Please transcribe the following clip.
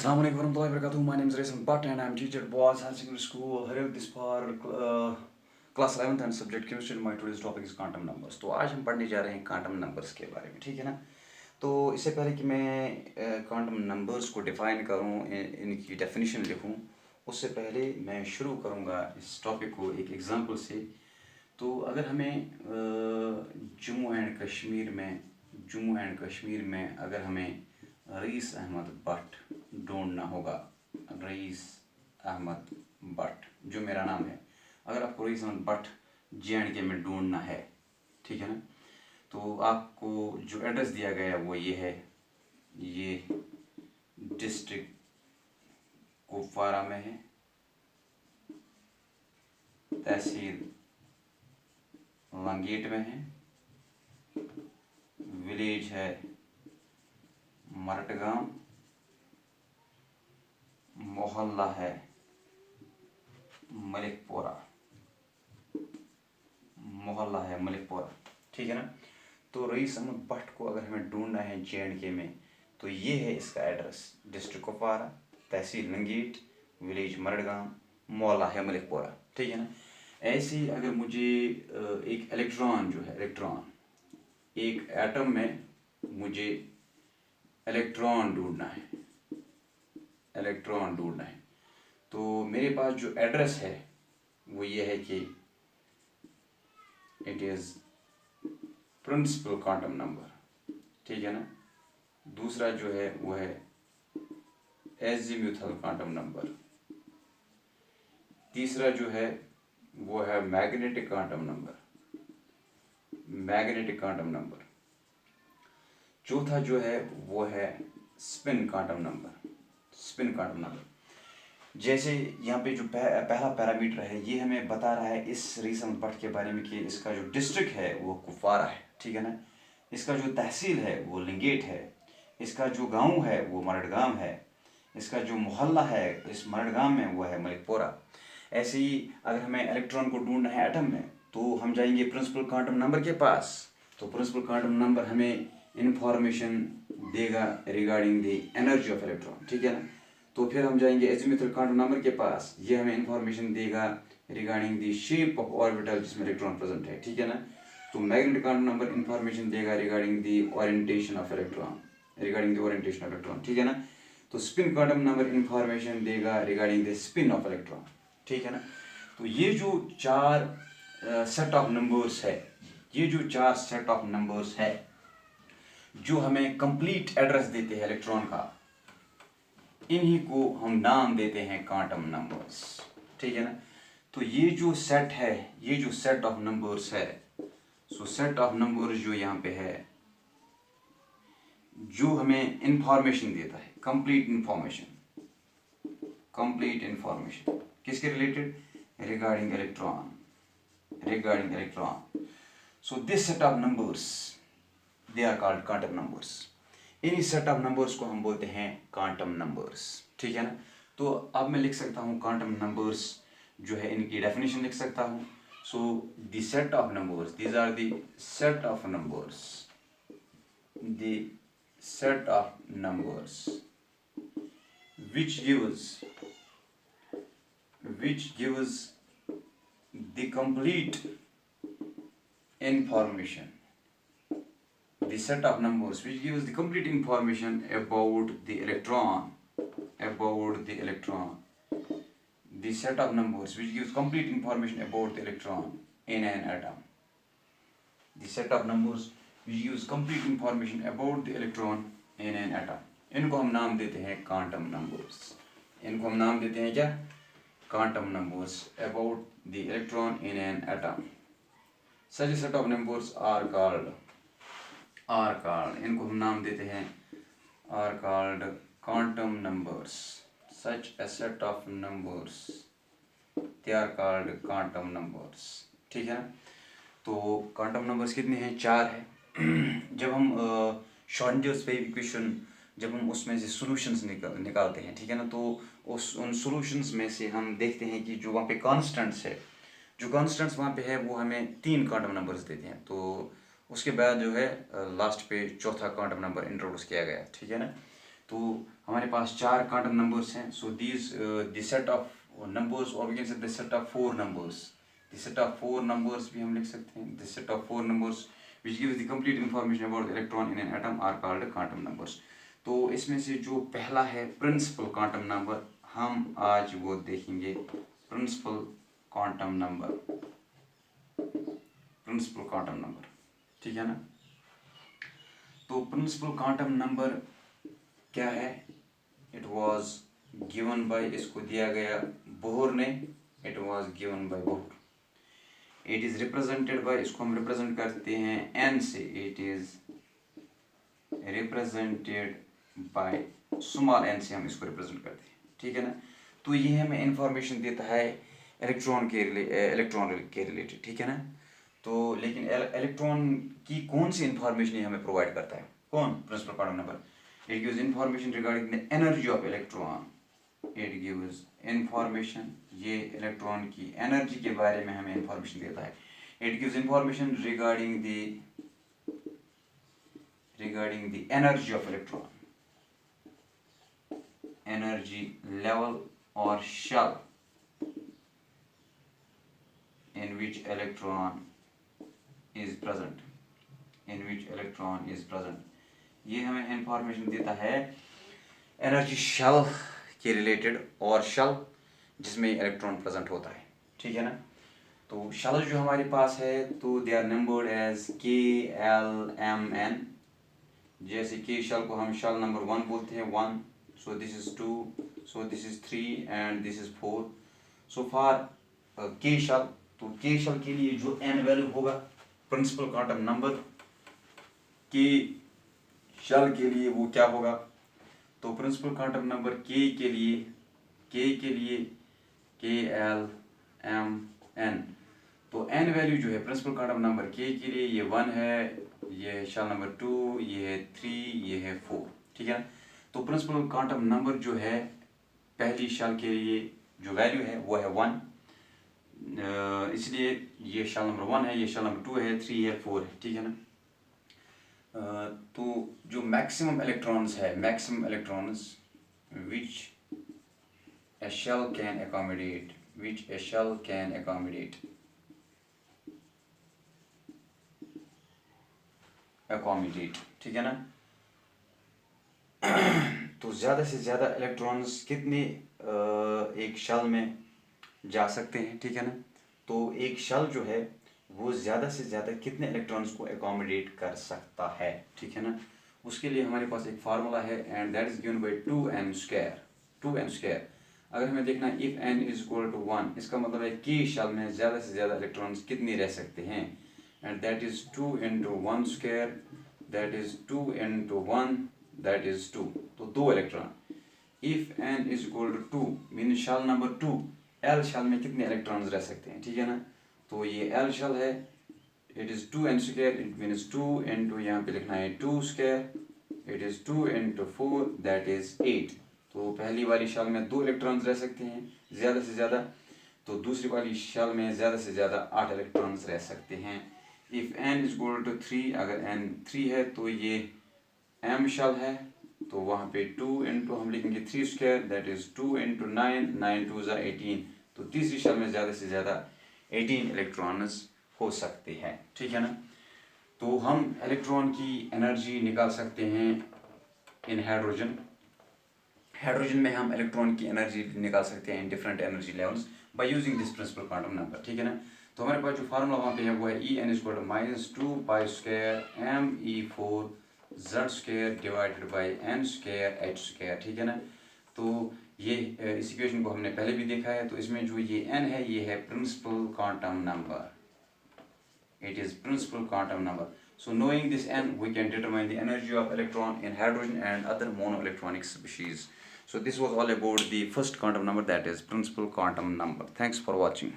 Assalamu alaikum warahmatullahi wabarakatuh. My name is Raisan Bhatt and I am teacher at Boaz High Secondary School. Here this for class 11th and subject chemistry. My today's topic is quantum numbers. तो आज हम पढ़ने जा रहे हैं quantum numbers के बारे में, ठीक है ना। तो इससे पहले कि मैं quantum numbers को define करूँ, इनकी definition लिखूँ, उससे पहले मैं शुरू करूँगा इस टॉपिक को एक एग्जांपल से। तो अगर हमें जम्मू एंड कश्मीर में अगर हमें रईस अहमद भट्ट ढूंढना होगा, रईस अहमद भट्ट जो मेरा नाम है, अगर आपको रईस अहमद भट्ट JNK में ढूंढना है, ठीक है ना, तो आपको जो एड्रेस दिया गया है वो ये है। ये डिस्ट्रिक्ट कुपवारा में है, तहसील लंगेट में है, विलेज है मरटगांव, मोहल्ला है मलिकपुरा, ठीक है ना। तो रईस अहमद भट्ट को अगर हमें ढूंढना है JNK में, तो ये है इसका एड्रेस। डिस्ट्रिक्ट कुपवारा, तहसील लंगेट, विलेज मरटगांव, मोहल्ला है मलिकपुरा, ठीक है ना। ऐसे ही अगर मुझे एक इलेक्ट्रॉन जो है, एक एटम में मुझे इलेक्ट्रॉन ढूंढना है, तो मेरे पास जो एड्रेस है वो ये है कि it is principal quantum number, ठीक है ना। दूसरा जो है वो है एजीम्यूथल क्वांटम नंबर। तीसरा जो है वो है मैग्नेटिक क्वांटम नंबर। चौथा जो है वो है स्पिन क्वांटम नंबर। जैसे यहाँ पे जो पहला पैरामीटर है, ये हमें बता रहा है इस रईस अहमद भट्ट के बारे में कि इसका जो डिस्ट्रिक्ट है वो कुपवारा है, ठीक है ना। इसका जो तहसील है वो लिंगेट है, इसका जो गांव है वो मरटगांव है, इसका जो मोहल्ला है इस मरटगांव में वो है मलिकपुरा। ऐसे ही अगर हमें इलेक्ट्रॉन को ढूंढना है एटम में, तो हम जाएंगे प्रिंसिपल क्वांटम नंबर के पास। तो प्रिंसिपल क्वांटम नंबर हमें इंफॉर्मेशन देगा regarding the energy of electron, ठीक है ना। तो फिर हम जाएंगे एजीम्यूथल क्वांटम नंबर के पास, ये हमें इंफॉर्मेशन देगा regarding the shape of orbital जिसमें इलेक्ट्रॉन प्रेजेंट है, ठीक है ना। तो मैग्नेटिक क्वांटम नंबर इंफॉर्मेशन देगा regarding the orientation of electron, ठीक है ना। तो स्पिन क्वांटम नंबर इंफॉर्मेशन देगा regarding the spin off electron, ठीक है ना। तो ये जो चार सेट ऑफ नंबर्स है जो हमें कंप्लीट एड्रेस देते हैं इलेक्ट्रॉन का, इन्हीं को हम नाम देते हैं क्वांटम नंबर्स, ठीक है ना। तो ये जो सेट ऑफ नंबर्स है, सो सेट ऑफ नंबर्स जो यहाँ पे है, जो हमें इंफॉर्मेशन देता है, कंप्लीट इंफॉर्मेशन किसके related, regarding electron. So this set of numbers they are called quantum numbers. इन्हीं सेट ऑफ नंबर्स को हम बोलते हैं क्वांटम नंबर्स, ठीक है ना। तो अब मैं लिख सकता हूँ क्वांटम नंबर्स जो है, इनकी डेफिनेशन लिख सकता हूँ। So the set of numbers, these are the set of numbers which gives the complete information, the set of numbers which gives the complete information about the electron, the set of numbers which gives complete information about the electron in an atom, the set of numbers which gives complete information about the electron in an atom, इनको हम नाम देते हैं quantum numbers. इनको हम नाम देते हैं क्या, quantum numbers about the electron in an atom. Such set of numbers are called, इनको हम नाम देते हैं are called quantum numbers. Such a set of numbers they are called quantum numbers, ठीक है ना। तो क्वांटम नंबर्स कितने हैं, 4 है। जब हम श्रोडिंगर्स वेव इक्वेशन, जब हम उसमें से सॉल्यूशंस निकालते हैं, ठीक है ना, तो उन सॉल्यूशंस में से हम देखते हैं कि जो वहाँ पे कांस्टेंट्स वहाँ पे है वो हमें 3 क्वांटम नंबर्स देते हैं। तो उसके बाद जो है लास्ट पे चौथा क्वांटम नंबर इंट्रोड्यूस किया गया, ठीक है ना। तो हमारे पास 4 क्वांटम नंबर्स हैं. So these the set of numbers, और we can say the set of 4 numbers. The set of 4 numbers भी हम लिख सकते हैं. The set of 4 numbers which gives the complete information about the electron in an atom are called quantum numbers. तो इसमें से जो पहला है प्रिंसिपल क्वांटम नंबर, हम आज वो देखेंगे. Principal quantum number, principal quantum number, ठीक है ना. तो प्रिंसिपल क्वांटम नंबर क्या है? इट वाज गिवन बाय, इसको दिया गया बोहर ने. It was given by Bohr. It is represented by, इसको हम रिप्रेजेंट करते हैं एन से. It is represented by small n से हम इसको रिप्रेजेंट करते हैं, ठीक है ना. तो ये हमें इंफॉर्मेशन देता है इलेक्ट्रॉन के रिलेटेड, ठीक है ना. तो लेकिन इलेक्ट्रॉन की कौन सी इंफॉर्मेशन ये हमें प्रोवाइड करता है? कौन? Principal quantum number. It gives information regarding the energy of electron. It gives information, ये इलेक्ट्रॉन की एनर्जी के बारे में हमें इंफॉर्मेशन देता है. It gives information regarding the energy of electron, energy level और shell in which electron is present, in which electron is present. ये हमें इंफॉर्मेशन देता है एनर्जी शेल के रिलेटेड, और शेल जिसमें इलेक्ट्रॉन प्रेजेंट होता है, ठीक है ना. तो शेल जो हमारे पास है, तो दे आर नंबर्ड एज के, एल, एम, एन. जैसे के शेल को हम शेल नंबर 1 बोलते हैं, 1. So this is 2, so this is 3 and this is 4. So for के शेल, तो के शेल के लिए जो एन वैल्यू होगा, प्रिंसिपल क्वांटम नंबर के शेल के लिए वो क्या होगा? तो प्रिंसिपल क्वांटम नंबर के के लिए के, एल, एम, एन. तो एन वैल्यू जो है प्रिंसिपल क्वांटम नंबर के लिए, ये 1 है, ये है शेल नंबर 2, ये है 3, ये है 4, ठीक है ना. तो प्रिंसिपल क्वांटम नंबर जो है पहली शेल के लिए जो वैल्यू है वो है 1. इसलिए ये शेल नंबर 1 है, ये शेल नंबर 2 है, 3 है, 4 है, ठीक है ना. तो जो मैक्सिमम इलेक्ट्रॉन्स है, maximum electrons which a shell can accommodate, which a shell can accommodate, ठीक है ना. तो ज़्यादा से ज़्यादा इलेक्ट्रॉन्स कितने एक शेल में जा सकते हैं, ठीक है ना. तो एक शेल जो है वो ज़्यादा से ज़्यादा कितने इलेक्ट्रॉन्स को एकोमोडेट कर सकता है, ठीक है ना. उसके लिए हमारे पास एक फार्मूला है, and that is given by 2n². अगर हमें देखना है if n is equal to 1, इसका मतलब है कि शेल में ज़्यादा से ज़्यादा इलेक्ट्रॉन्स कितने रह सकते हैं, and that is 2 into 1², that is 2 into 1, that is 2. तो 2 electron. If n is equal to 2 mean shell number 2, L shell में कितने इलेक्ट्रॉन्स रह सकते हैं, ठीक है ना. तो ये L शेल है, it is 2n², it means 2 into, यहाँ पे लिखना है 2², it is 2 into 4, that is 8. तो पहली वाली शेल में 2 इलेक्ट्रॉन्स रह सकते हैं ज़्यादा से ज़्यादा, तो दूसरी वाली शेल में ज़्यादा से ज़्यादा 8 इलेक्ट्रॉन्स रह सकते हैं. If n is equal to 3, अगर n 3 है तो ये m शेल है, तो वहाँ पे 2 into हम लिखेंगे 3², दैट इज़ 2 into 9, 9 2 ज़ा 18. तो तीसरी शेल में ज़्यादा से ज़्यादा 18 इलेक्ट्रॉन्स हो सकते हैं, ठीक है ना. तो हम इलेक्ट्रॉन की एनर्जी निकाल सकते हैं इन हाइड्रोजन. हाइड्रोजन में हम इलेक्ट्रॉन की एनर्जी निकाल सकते हैं in different energy levels by using this principle quantum number, ठीक है ना. तो हमारे पास जो फार्मूला वहाँ पे है वो है En is equal to -2π² me4z² divided by n²h², ठीक है ना. तो ये इस इक्वेशन को हमने पहले भी देखा है. तो इसमें जो ये n है ये है principal quantum number, it is principal quantum number. So knowing this n, we can determine the energy of electron in hydrogen and other monoelectronic species. So this was all about the first quantum number, that is principal quantum number. Thanks for watching.